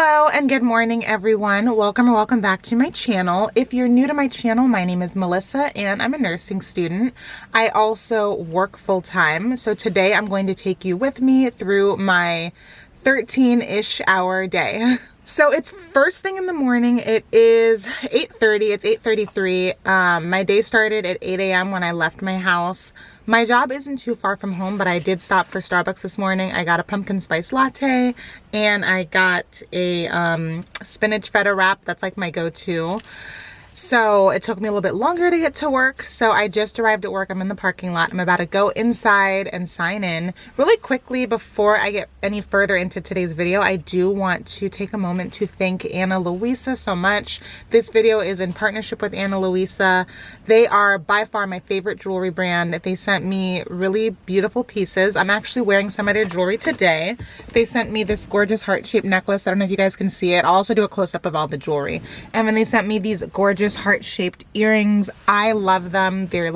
Hello and good morning everyone. Welcome back to my channel. If you're new to my channel, my name is Melissa and I'm a nursing student. I also work full-time, so today I'm going to take you with me through my 13-ish hour day. So it's first thing in the morning. It is 8:30. It's 8:33. My day started at 8 a.m. when I left my house. My job isn't too far from home, but I did stop for Starbucks this morning. I got a pumpkin spice latte and I got a spinach feta wrap. That's like my go-to. So it took me a little bit longer to get to work. So I just arrived at work. I'm in the parking lot. I'm about to go inside and sign in. Really quickly, before I get any further into today's video, I do want to take a moment to thank Louisa so much. This video is in partnership with Louisa. They are by far my favorite jewelry brand. They sent me really beautiful pieces. I'm actually wearing some of their jewelry today. They sent me this gorgeous heart-shaped necklace. I don't know if you guys can see it. I'll also do a close-up of all the jewelry. And then they sent me these gorgeous heart-shaped earrings. I love them. They're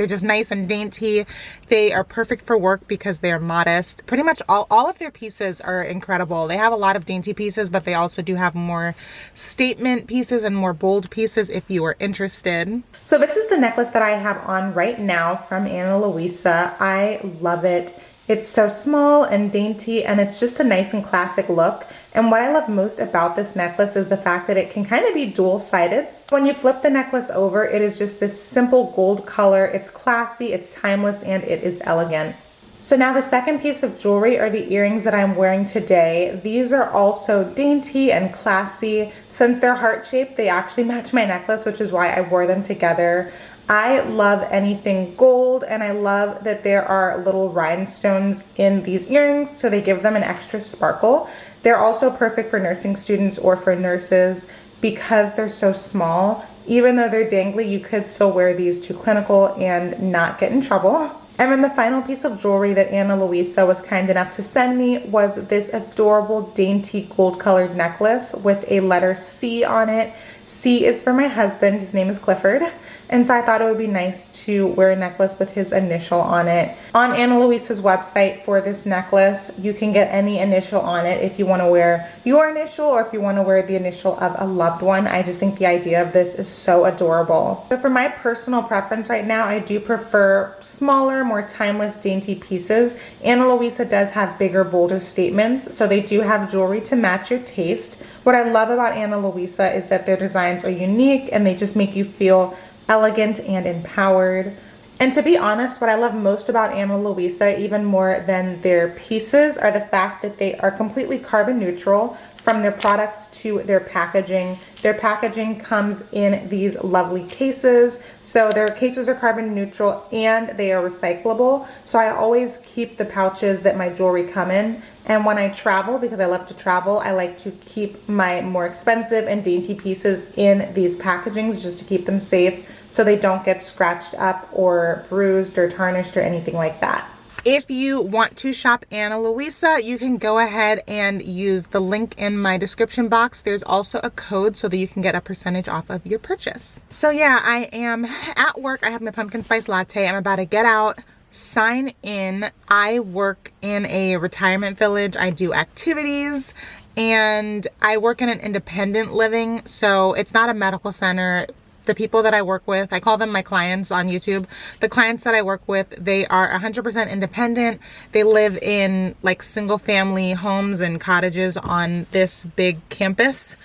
just nice and dainty. They are perfect for work because they're modest. Pretty much all of their pieces are incredible. They have a lot of dainty pieces, but they also do have more statement pieces and more bold pieces if you are interested. So this is the necklace that I have on right now from Louisa. I love it. It's so small and dainty, and it's just a nice and classic look. And what I love most about this necklace is the fact that it can kind of be dual-sided. When you flip the necklace over, it is just this simple gold color. It's classy, it's timeless, and it is elegant. So now the second piece of jewelry are the earrings that I'm wearing today. These are also dainty and classy. Since they're heart-shaped, they actually match my necklace, which is why I wore them together. I love anything gold, and I love that there are little rhinestones in these earrings, so they give them an extra sparkle. They're also perfect for nursing students or for nurses because they're so small. Even though they're dangly, you could still wear these to clinical and not get in trouble. And then the final piece of jewelry that Louisa was kind enough to send me was this adorable, dainty, gold-colored necklace with a letter C on it. C is for my husband. His name is Clifford. And so I thought it would be nice to wear a necklace with his initial on it. On Louisa's website for this necklace, you can get any initial on it if you want to wear your initial or if you want to wear the initial of a loved one. I just think the idea of this is so adorable. So for my personal preference right now, I do prefer smaller, more timeless, dainty pieces. Louisa does have bigger, bolder statements, so they do have jewelry to match your taste. What I love about Louisa is that their designs are unique and they just make you feel elegant and empowered. And to be honest, what I love most about Louisa, even more than their pieces, are the fact that they are completely carbon neutral from their products to their packaging. Their packaging comes in these lovely cases. So their cases are carbon neutral and they are recyclable. So I always keep the pouches that my jewelry come in. And when I travel, because I love to travel, I like to keep my more expensive and dainty pieces in these packagings just to keep them safe so they don't get scratched up or bruised or tarnished or anything like that. If you want to shop Louisa, you can go ahead and use the link in my description box. There's also a code so that you can get a percentage off of your purchase. So yeah, I am at work. I have my pumpkin spice latte. I'm about to get out, sign in. I work in a retirement village. I do activities and I work in an independent living. So it's not a medical center. The people that I work with, I call them my clients on YouTube. The clients that I work with, they are 100% independent. They live in like single family homes and cottages on this big campus.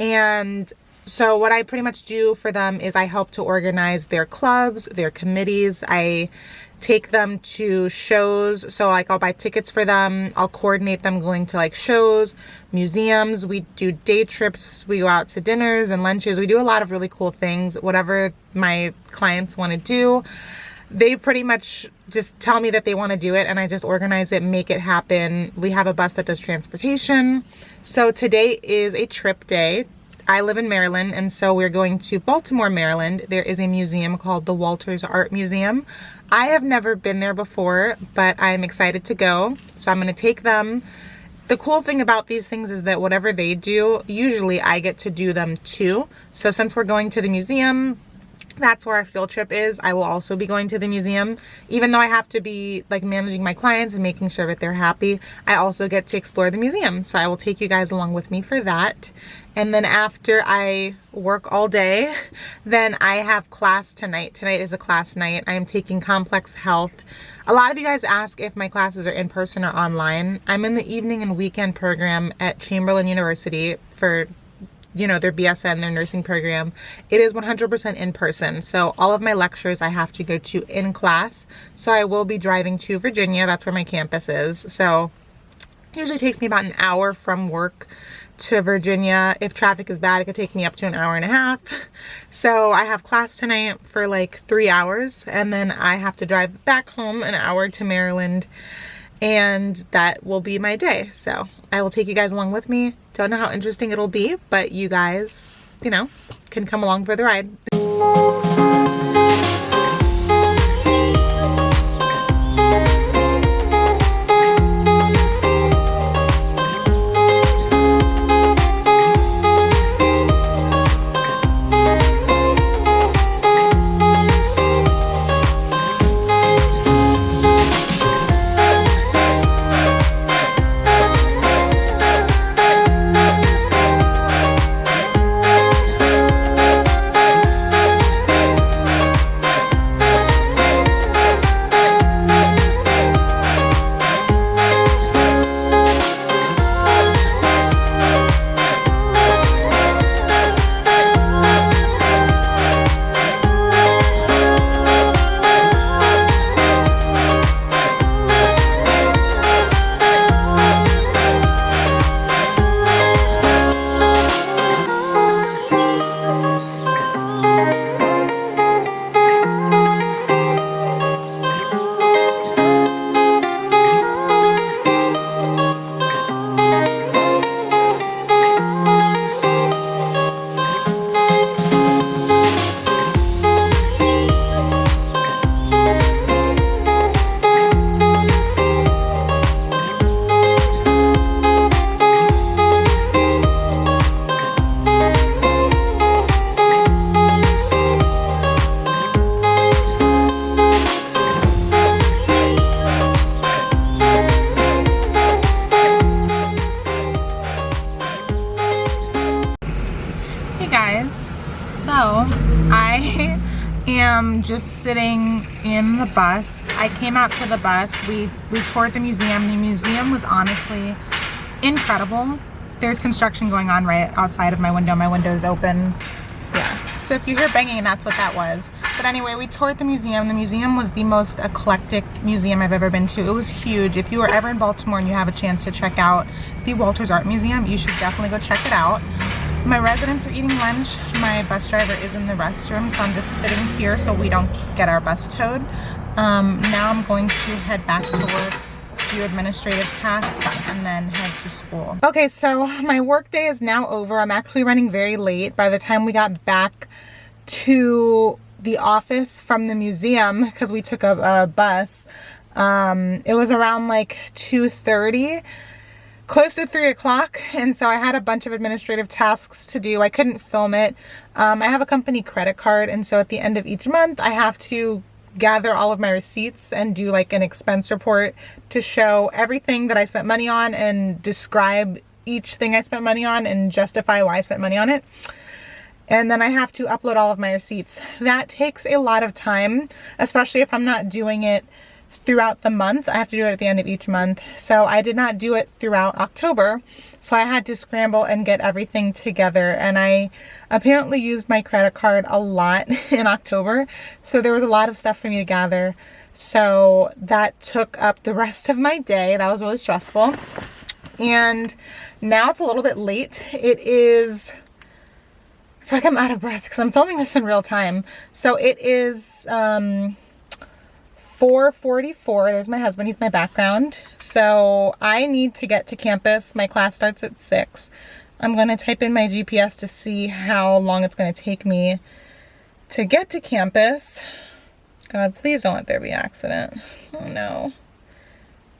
And so what I pretty much do for them is I help to organize their clubs, their committees. I take them to shows. So like I'll buy tickets for them. I'll coordinate them going to like shows, museums. We do day trips. We go out to dinners and lunches. We do a lot of really cool things. Whatever my clients want to do, they pretty much just tell me that they want to do it and I just organize it, make it happen. We have a bus that does transportation. So today is a trip day. I live in Maryland, and so we're going to Baltimore, Maryland. There is a museum called the Walters Art Museum. I have never been there before, but I'm excited to go. So I'm going to take them. The cool thing about these things is that whatever they do, usually I get to do them too. So since we're going to the museum, that's where our field trip is. I will also be going to the museum. Even though I have to be like managing my clients and making sure that they're happy, I also get to explore the museum. So I will take you guys along with me for that. And then after I work all day, then I have class tonight. Tonight is a class night. I am taking complex health. A lot of you guys ask if my classes are in person or online. I'm in the evening and weekend program at Chamberlain University for their BSN, their nursing program. It is 100% in person. So all of my lectures I have to go to in class. So I will be driving to Virginia. That's where my campus is. So it usually takes me about an hour from work to Virginia. If traffic is bad, it could take me up to an hour and a half. So I have class tonight for like 3 hours, and then I have to drive back home an hour to Maryland, and that will be my day. So I will take you guys along with me. Don't know how interesting it'll be, but you guys, can come along for the ride. I am just sitting in the bus. I came out to the bus. We toured the museum. The museum was honestly incredible. There's construction going on right outside of my window. My window is open. Yeah. So if you hear banging, that's what that was. But anyway, we toured the museum. The museum was the most eclectic museum I've ever been to. It was huge. If you are ever in Baltimore and you have a chance to check out the Walters Art Museum, you should definitely go check it out. My residents are eating lunch. My bus driver is in the restroom, so I'm just sitting here so we don't get our bus towed. Now I'm going to head back to work, do administrative tasks, and then head to school. Okay, so my work day is now over. I'm actually running very late. By the time we got back to the office from the museum, because we took a bus, it was around like 2:30. Close to 3 o'clock, and so I had a bunch of administrative tasks to do. I couldn't film it. I have a company credit card, and so at the end of each month I have to gather all of my receipts and do like an expense report to show everything that I spent money on and describe each thing I spent money on and justify why I spent money on it. And then I have to upload all of my receipts. That takes a lot of time, especially if I'm not doing it throughout the month. I have to do it at the end of each month. So I did not do it throughout October. So I had to scramble and get everything together. And I apparently used my credit card a lot in October. So there was a lot of stuff for me to gather. So that took up the rest of my day. That was really stressful. And now it's a little bit late. It is, I feel like I'm out of breath because I'm filming this in real time. So it is 4:44. There's my husband. He's my background. So I need to get to campus. My class starts at 6. I'm going to type in my GPS to see how long it's going to take me to get to campus. God, please don't let there be an accident. Oh no.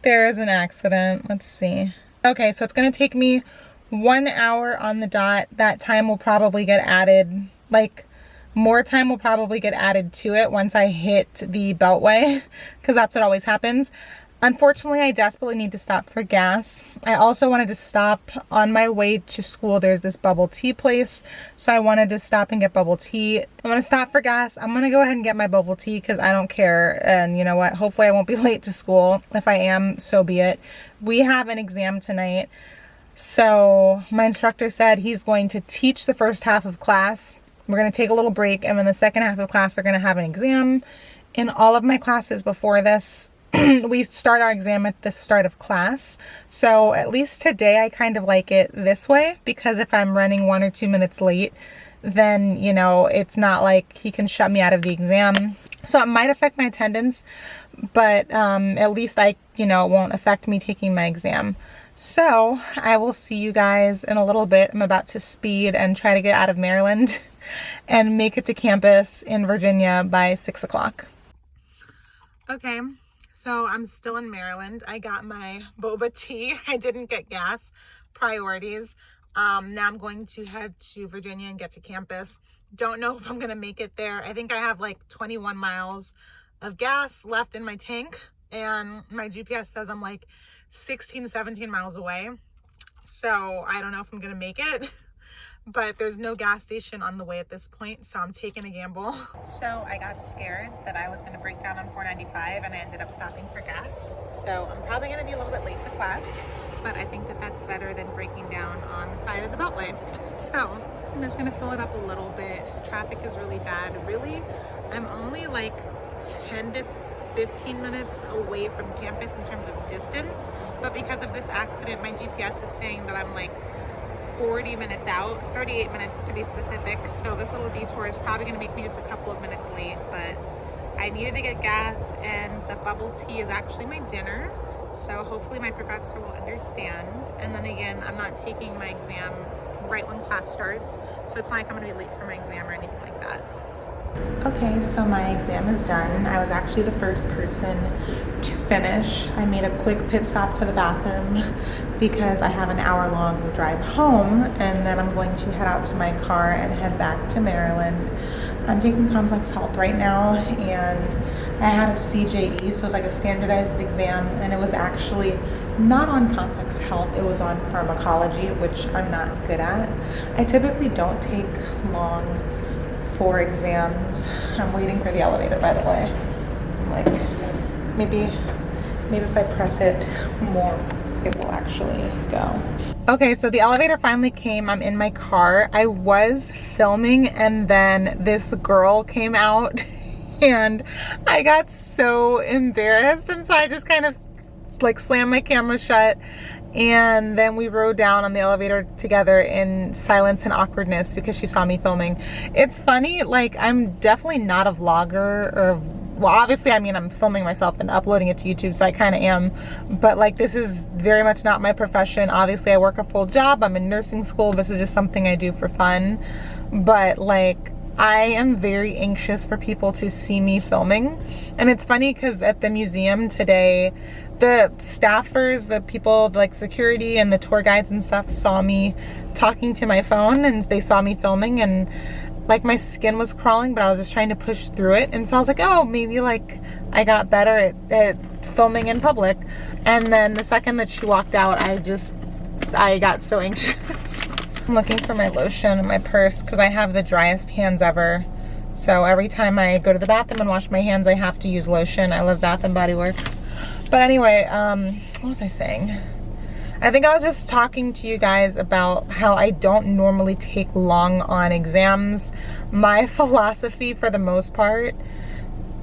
There is an accident. Let's see. Okay, so it's going to take me 1 hour on the dot. That time will probably get added like More time will probably get added to it once I hit the Beltway, because that's what always happens. Unfortunately, I desperately need to stop for gas. I also wanted to stop on my way to school. There's this bubble tea place, so I wanted to stop and get bubble tea. I'm gonna stop for gas. I'm gonna go ahead and get my bubble tea because I don't care. And you know what? Hopefully I won't be late to school. If I am, so be it. We have an exam tonight. So my instructor said he's going to teach the first half of class. We're gonna take a little break, and then the second half of class, we're gonna have an exam. In all of my classes before this, we start our exam at the start of class. So at least today I kind of like it this way, because if I'm running 1 or 2 minutes late, then, you know, it's not like he can shut me out of the exam. So it might affect my attendance, but at least it won't affect me taking my exam. So I will see you guys in a little bit. I'm about to speed and try to get out of Maryland and make it to campus in Virginia by 6 o'clock. Okay. So I'm still in Maryland. I got my boba tea. I didn't get gas. Priorities. Now I'm going to head to Virginia and get to campus. Don't know if I'm going to make it there. I think I have like 21 miles of gas left in my tank, and my GPS says I'm like 16, 17 miles away. So I don't know if I'm going to make it. But there's no gas station on the way at this point, so I'm taking a gamble. So I got scared that I was gonna break down on 495, and I ended up stopping for gas. So I'm probably gonna be a little bit late to class, but I think that that's better than breaking down on the side of the Beltway. So I'm just gonna fill it up a little bit. Traffic is really bad. Really, I'm only like 10 to 15 minutes away from campus in terms of distance, but because of this accident, my GPS is saying that I'm like 40 minutes out, 38 minutes to be specific. So this little detour is probably gonna make me just a couple of minutes late, but I needed to get gas, and the bubble tea is actually my dinner. So hopefully my professor will understand. And then again, I'm not taking my exam right when class starts. So it's not like I'm gonna be late for my exam or anything like that. Okay, so my exam is done. I was actually the first person to finish. I made a quick pit stop to the bathroom because I have an hour-long drive home, and then I'm going to head out to my car and head back to Maryland. I'm taking complex health right now, and I had a CJE, so it was like a standardized exam, and it was actually not on complex health, it was on pharmacology, which I'm not good at. I typically don't take long for exams. I'm waiting for the elevator, by the way. I'm like, maybe if I press it more, it will actually go. Okay, so the elevator finally came. I'm in my car. I was filming, and then this girl came out and I got so embarrassed, and so I just kind of like slammed my camera shut, and then we rode down on the elevator together in silence and awkwardness because she saw me filming. It's funny, like I'm definitely not a vlogger, or well, obviously, I mean, I'm filming myself and uploading it to YouTube, so I kind of am, but like this is very much not my profession. Obviously, I work a full job. I'm in nursing school. This is just something I do for fun, but like I am very anxious for people to see me filming. And it's funny because at the museum today, the staffers, the people like security and the tour guides and stuff saw me talking to my phone, and they saw me filming, and like my skin was crawling, but I was just trying to push through it. And so I was like, oh, maybe like I got better at filming in public. And then the second that she walked out, I got so anxious. I'm looking for my lotion in my purse because I have the driest hands ever. So every time I go to the bathroom and wash my hands, I have to use lotion. I love Bath and Body Works. But anyway, what was I saying? I think I was just talking to you guys about how I don't normally take long on exams. My philosophy for the most part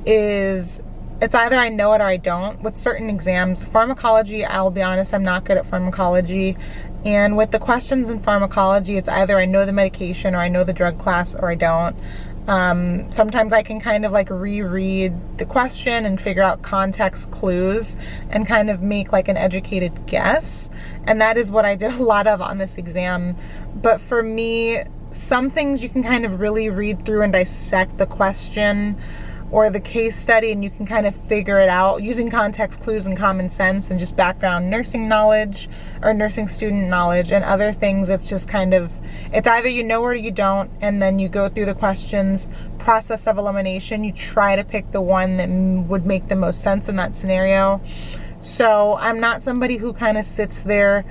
is it's either I know it or I don't. With certain exams, pharmacology, I'll be honest, I'm not good at pharmacology. And with the questions in pharmacology, it's either I know the medication or I know the drug class or I don't. Sometimes I can kind of like reread the question and figure out context clues and kind of make like an educated guess. And that is what I did a lot of on this exam. But for me, some things you can kind of really read through and dissect the question. or the case study, and you can kind of figure it out using context clues and common sense and just background nursing knowledge or nursing student knowledge. And other things, it's just kind of, it's either you know or you don't, and then you go through the questions, process of elimination, you try to pick the one that would make the most sense in that scenario. So I'm not somebody who kind of sits there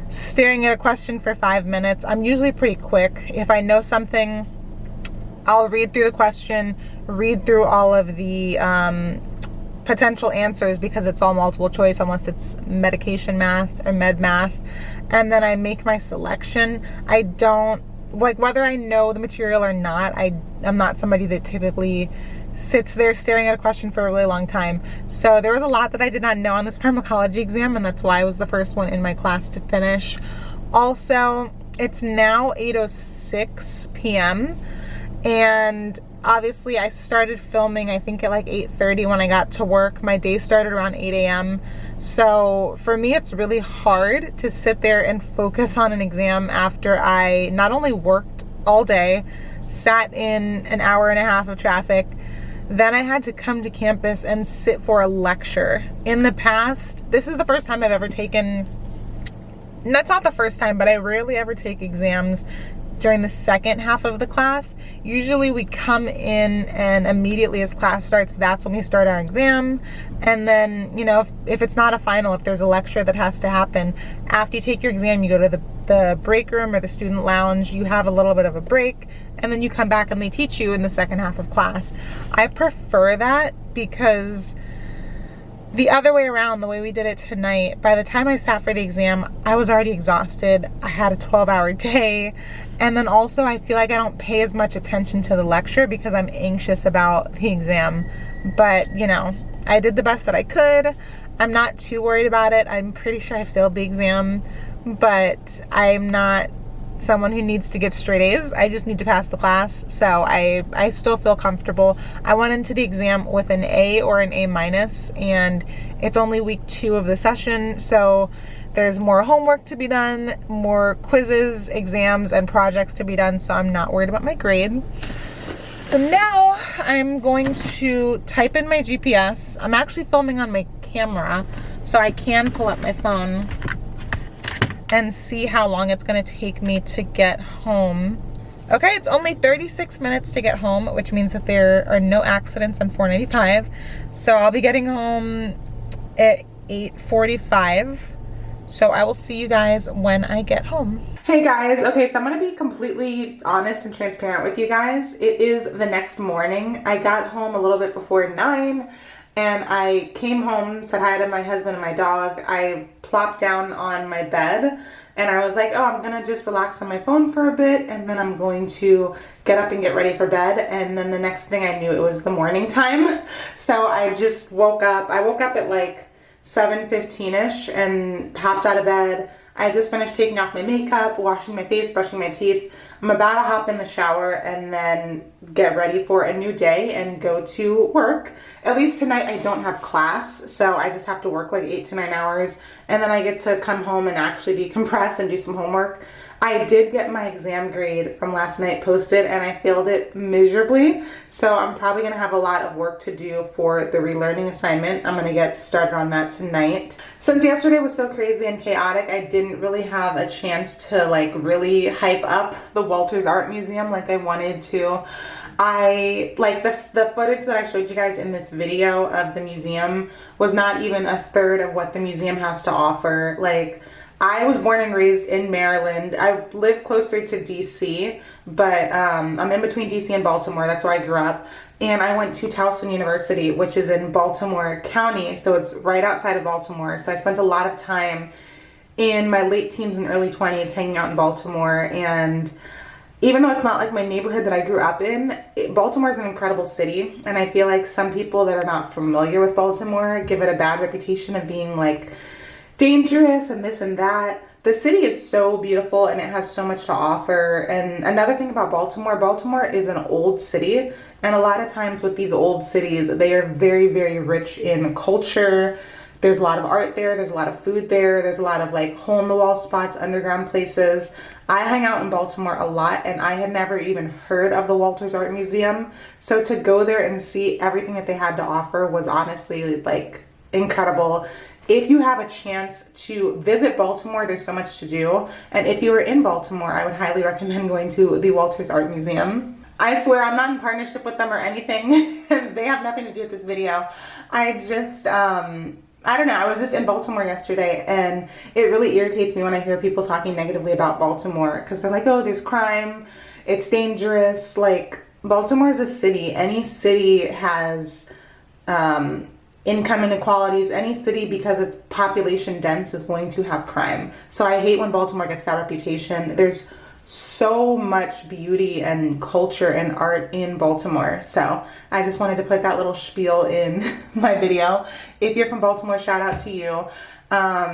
staring at a question for 5 minutes. I'm usually pretty quick. If I know something, I'll read through the question, read through all of the potential answers, because it's all multiple choice unless it's medication math or med math, and then I make my selection. I don't, like, whether I know the material or not, I'm not somebody that typically sits there staring at a question for a really long time. So there was a lot that I did not know on this pharmacology exam, and that's why I was the first one in my class to finish. Also, it's now 8:06 p.m. and obviously I started filming, I think at like 8:30 when I got to work. My day started around 8 a.m. So for me, it's really hard to sit there and focus on an exam after I not only worked all day, sat in an hour and a half of traffic, then I had to come to campus and sit for a lecture. In the past, this is the first time I've ever taken, that's not the first time, but I rarely ever take exams during the second half of the class. Usually we come in and immediately as class starts, that's when we start our exam. And then, you know, if it's not a final, if there's a lecture that has to happen, after you take your exam, you go to the break room or the student lounge, you have a little bit of a break, and then you come back and they teach you in the second half of class. I prefer that because the other way around, the way we did it tonight, by the time I sat for the exam, I was already exhausted. I had a 12-hour day. And then also I feel like I don't pay as much attention to the lecture because I'm anxious about the exam. But, you know, I did the best that I could. I'm not too worried about it. I'm pretty sure I failed the exam, but I'm not someone who needs to get straight A's. I just need to pass the class. So I still feel comfortable. I went into the exam with an A or an A minus, and it's only week 2 of the session. So there's more homework to be done, more quizzes, exams, and projects to be done. So I'm not worried about my grade. So now I'm going to type in my GPS. I'm actually filming on my camera, so I can pull up my phone and see how long it's gonna take me to get home. Okay, it's only 36 minutes to get home, which means that there are no accidents on 495. So I'll be getting home at 8:45. So I will see you guys when I get home. Hey guys, okay, so I'm gonna be completely honest and transparent with you guys. It is the next morning. I got home a little bit before 9. And I came home, said hi to my husband and my dog. I plopped down on my bed and I was like, oh, I'm gonna just relax on my phone for a bit and then I'm going to get up and get ready for bed. And then the next thing I knew, it was the morning time. So I just woke up. I woke up at like 7:15ish and hopped out of bed. I just finished taking off my makeup, washing my face, brushing my teeth. I'm about to hop in the shower and then get ready for a new day and go to work. At least tonight I don't have class, so I just have to work like 8 to 9 hours, and then I get to come home and actually decompress and do some homework. I did get my exam grade from last night posted and I failed it miserably, so I'm probably going to have a lot of work to do for the relearning assignment. I'm going to get started on that tonight. Since yesterday was so crazy and chaotic, I didn't really have a chance to like really hype up the Walters Art Museum like I wanted to. I like the footage that I showed you guys in this video of the museum was not even a third of what the museum has to offer. Like, I was born and raised in Maryland. I live closer to DC, but I'm in between DC and Baltimore. That's where I grew up. And I went to Towson University, which is in Baltimore County, so it's right outside of Baltimore. So I spent a lot of time in my late teens and early 20s hanging out in Baltimore. And even though it's not like my neighborhood that I grew up in, Baltimore is an incredible city. And I feel like some people that are not familiar with Baltimore give it a bad reputation of being like dangerous and this and that. The city is so beautiful and it has so much to offer. And another thing about Baltimore is an old city. And a lot of times with these old cities, they are very, very rich in culture. There's a lot of art there. There's a lot of food there. There's a lot of like hole in the wall spots, underground places. I hang out in Baltimore a lot and I had never even heard of the Walters Art Museum. So to go there and see everything that they had to offer was honestly like incredible. If you have a chance to visit Baltimore, there's so much to do. And if you were in Baltimore, I would highly recommend going to the Walters Art Museum. I swear I'm not in partnership with them or anything. They have nothing to do with this video. I just, I don't know. I was just in Baltimore yesterday and it really irritates me when I hear people talking negatively about Baltimore because they're like, oh, there's crime, it's dangerous. Like, Baltimore is a city. Any city has income inequalities. Any city, because it's population dense, is going to have crime. So I hate when Baltimore gets that reputation. There's so much beauty and culture and art in Baltimore. So I just wanted to put that little spiel in my video. If you're from Baltimore, shout out to you. I've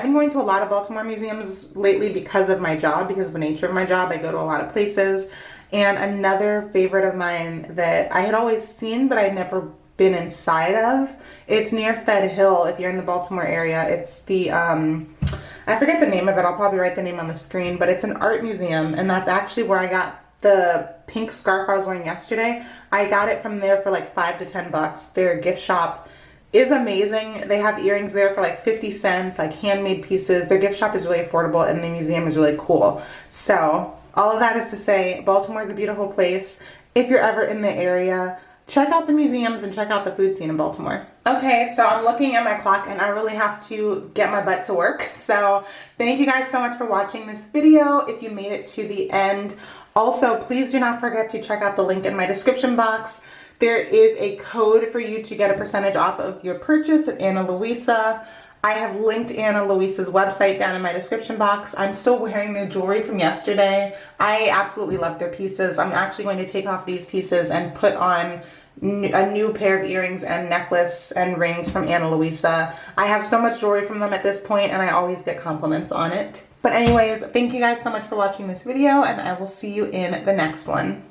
been going to a lot of Baltimore museums lately because of my job, because of the nature of my job. I go to a lot of places. And another favorite of mine that I had always seen, but I'd never been inside of, it's near Fed Hill. If you're in the Baltimore area, it's the, I forget the name of it. I'll probably write the name on the screen, but it's an art museum, and that's actually where I got the pink scarf I was wearing yesterday. I got it from there for like $5 to $10. Their gift shop is amazing. They have earrings there for like 50 cents, like handmade pieces. Their gift shop is really affordable, and the museum is really cool. So all of that is to say, Baltimore is a beautiful place. If you're ever in the area, check out the museums and check out the food scene in Baltimore. Okay, so I'm looking at my clock and I really have to get my butt to work. So thank you guys so much for watching this video. If you made it to the end, also please do not forget to check out the link in my description box. There is a code for you to get a percentage off of your purchase at Ana Louisa. I have linked Ana Louisa's website down in my description box. I'm still wearing their jewelry from yesterday. I absolutely love their pieces. I'm actually going to take off these pieces and put on a new pair of earrings and necklace and rings from Ana Louisa. I have so much jewelry from them at this point and I always get compliments on it. But anyways, thank you guys so much for watching this video and I will see you in the next one.